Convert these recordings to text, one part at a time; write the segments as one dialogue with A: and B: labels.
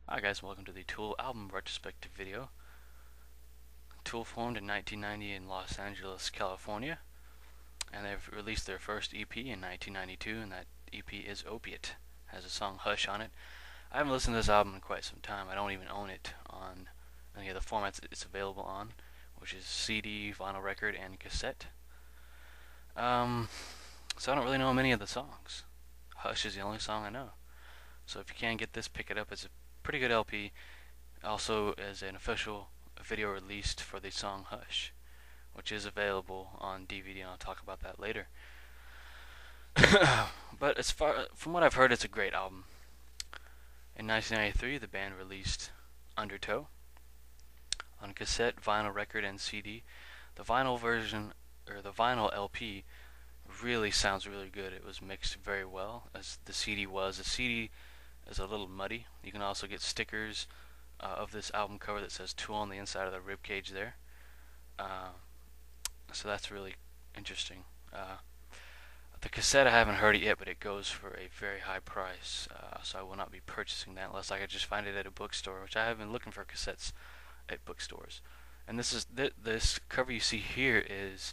A: Hi guys, welcome to the Tool album retrospective video. Tool formed in 1990 in Los Angeles, California, and they've released their first EP in 1992, and that EP is Opiate. It has a song Hush on it. I haven't listened to this album in quite some time. I don't even own it on any of the formats it's available on, which is CD, vinyl record, and cassette. Um, so I don't really know many of the songs. Hush is the only song I know. So if you can get this, pick it up. It's a pretty good LP. Also, as an official video released for the song Hush, which is available on DVD, and I'll talk about that later. But as far from what I've heard, it's a great album. In 1993, the band released Undertow on cassette, vinyl record, and CD. The vinyl version, or the vinyl LP, really sounds really good. It was mixed very well, as the CD was. The CD is a little muddy. You can also get stickers of this album cover that says Tool on the inside of the rib cage there. So that's really interesting. The cassette, I haven't heard it yet, but it goes for a very high price, so I will not be purchasing that unless I could just find it at a bookstore, which I have been looking for cassettes at bookstores. And this cover you see here is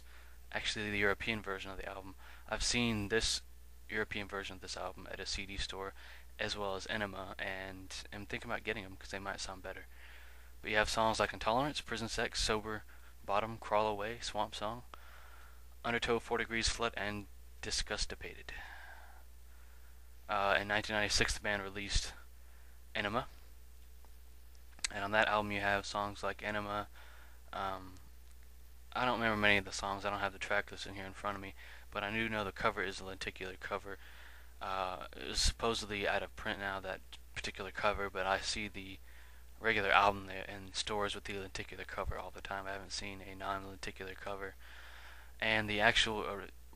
A: actually the European version of the album. I've seen this European version of this album at a CD store, as well as Enema, and am thinking about getting them because they might sound better. But you have songs like Intolerance, Prison Sex, Sober, Bottom, Crawl Away, Swamp Song, Undertow, 4 Degrees Flood, and Disgustipated. In 1996, the band released Enema, and on that album you have songs like Enema. I don't remember many of the songs. I don't have the track list in here in front of me, but I do know the cover is a lenticular cover. It was supposedly out of print now, that particular cover, but I see the regular album there in stores with the lenticular cover all the time. I haven't seen a non-lenticular cover. And the actual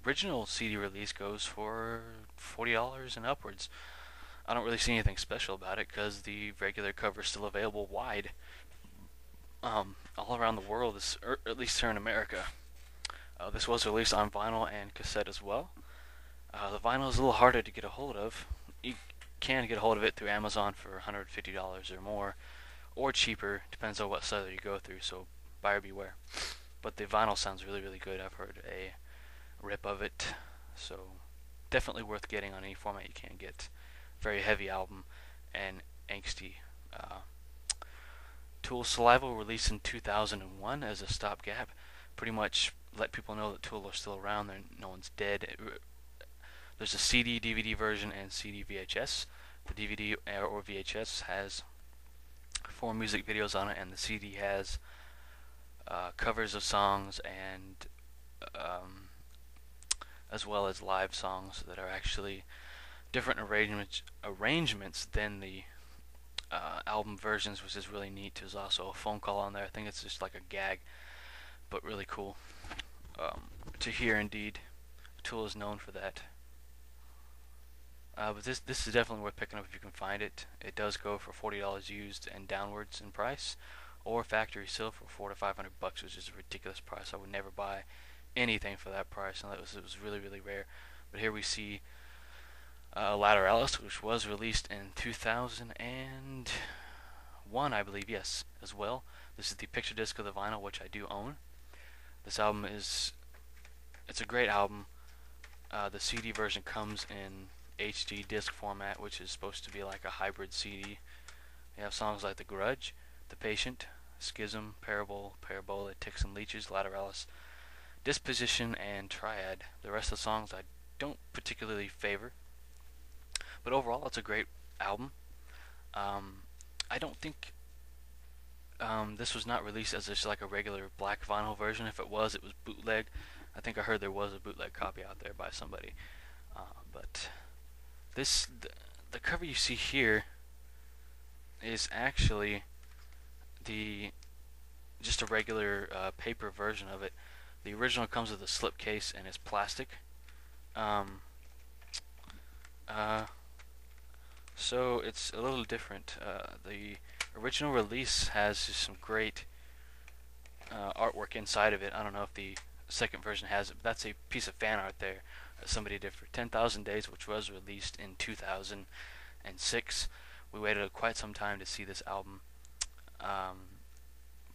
A: original CD release goes for $40 and upwards. I don't really see anything special about it because the regular cover is still available wide all around the world, or at least here in America. This was released on vinyl and cassette as well. The vinyl is a little harder to get a hold of. You can get a hold of it through Amazon for $150 or more, or cheaper, depends on what seller you go through, so buyer beware. But the vinyl sounds really, really good. I've heard a rip of it, so definitely worth getting on any format you can get. Very heavy album and angsty. Tool Saliva released in 2001 as a stopgap. Pretty much let people know that Tool are still around. No one's dead. There's a CD, DVD version, and CD VHS. The DVD or VHS has 4 music videos on it, and the CD has covers of songs and as well as live songs that are actually different arrangements than the album versions, which is really neat. There's also a phone call on there. I think it's just like a gag, but really cool to hear indeed. Tool is known for that. But this is definitely worth picking up if you can find it. It does go for $40 used and downwards in price, or factory sale for $400 to $500, which is a ridiculous price. I would never buy anything for that price, and it was really, really rare. But here we see Lateralis, which was released in 2001, I believe, yes, as well. This is the picture disc of the vinyl, which I do own. This album it's a great album. The CD version comes in HD disc format, which is supposed to be like a hybrid CD. You have songs like The Grudge, The Patient, Schism, Parable, Parabola, Ticks and Leeches, Lateralis, Disposition, and Triad. The rest of the songs I don't particularly favor, but overall it's a great album. I don't think this was not released as just like a regular black vinyl version. If it was bootleg. I think I heard there was a bootleg copy out there by somebody. But the cover you see here is actually just a regular paper version of it. The original comes with a slipcase and it's plastic. So it's a little different. The original release has just some great artwork inside of it. I don't know if the second version has it, but that's a piece of fan art there that somebody did for 10,000 Days, which was released in 2006, We waited quite some time to see this album,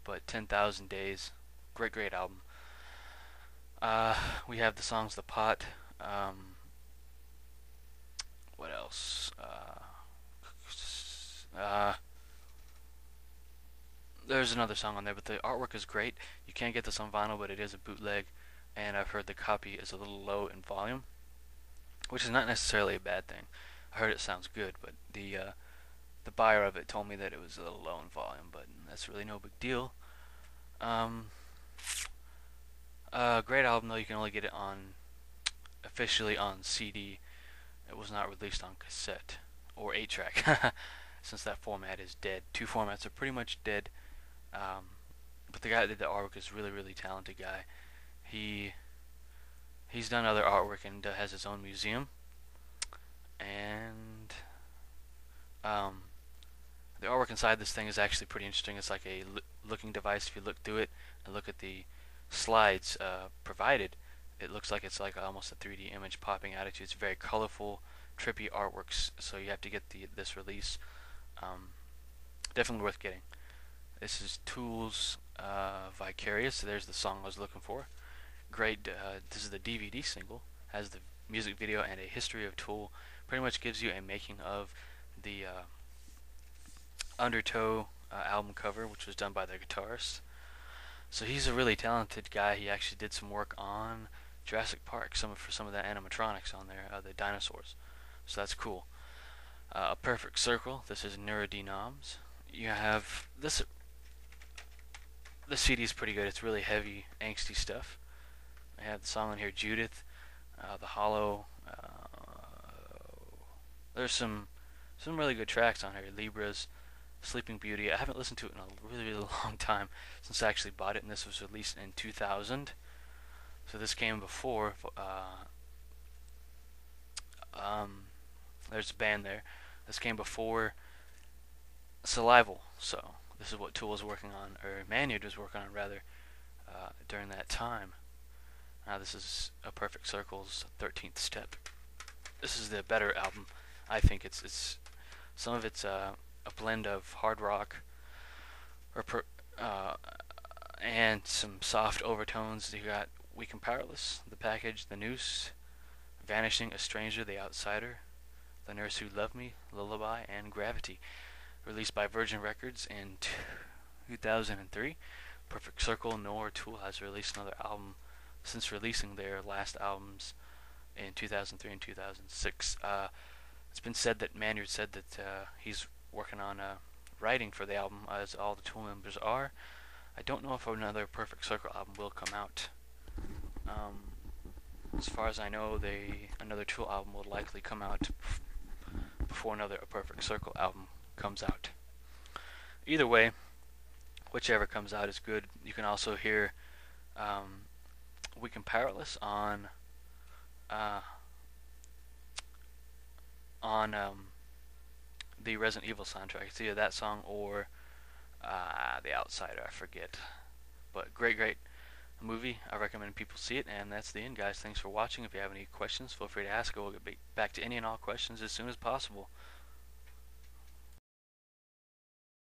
A: but 10,000 Days, great album. We have the songs The Pot. What else? There's another song on there, but the artwork is great. You can't get this on vinyl, but it is a bootleg, and I've heard the copy is a little low in volume, which is not necessarily a bad thing. I heard it sounds good, but the buyer of it told me that it was a little low in volume, but that's really no big deal. Great album though. You can only get it on officially on CD. It was not released on cassette or 8-track, since that format is dead. Two formats are pretty much dead. But the guy that did the artwork is really talented guy. He's done other artwork and has his own museum. And the artwork inside this thing is actually pretty interesting. It's like a looking device. If you look through it and look at the slides provided, it looks like it's like almost a 3D image popping out at you. It's very colorful, trippy artworks, so you have to get this release. Definitely worth getting. This is Tool's Vicarious. There's the song I was looking for. Great. This is the DVD single. Has the music video and a history of Tool. Pretty much gives you a making of the Undertow album cover, which was done by the guitarist. So he's a really talented guy. He actually did some work on Jurassic Park, for some of the animatronics on there, the dinosaurs. So that's cool. A Perfect Circle. This is Neurodenoms. You have this. The CD is pretty good. It's really heavy, angsty stuff. I have the song on here, Judith, The Hollow. There's some really good tracks on here. Libras, Sleeping Beauty. I haven't listened to it in a really long time since I actually bought it, and this was released in 2000. So this came before. There's a band there. This came before Saliva. So this is what Tool was working on, or Manyard was working on rather, during that time. Now this is A Perfect Circle's 13th Step. This is the better album. I think it's some of it's a blend of hard rock and some soft overtones. You got Weak and Powerless, The Package, The Noose, Vanishing, A Stranger, The Outsider, The Nurse Who Loved Me, Lullaby, and Gravity. Released by Virgin Records in 2003. Perfect Circle nor Tool has released another album since releasing their last albums in 2003 and 2006. It's been said that Manyard said that he's working on writing for the album, as all the Tool members are. I don't know if another Perfect Circle album will come out. As far as I know, another Tool album will likely come out before another A Perfect Circle album comes out. Either way, whichever comes out is good. You can also hear Weak and Powerless on the Resident Evil soundtrack. It's either that song or The Outsider, I forget. But great movie. I recommend people see it, and that's the end, guys. Thanks for watching. If you have any questions, feel free to ask. I will get back to any and all questions as soon as possible.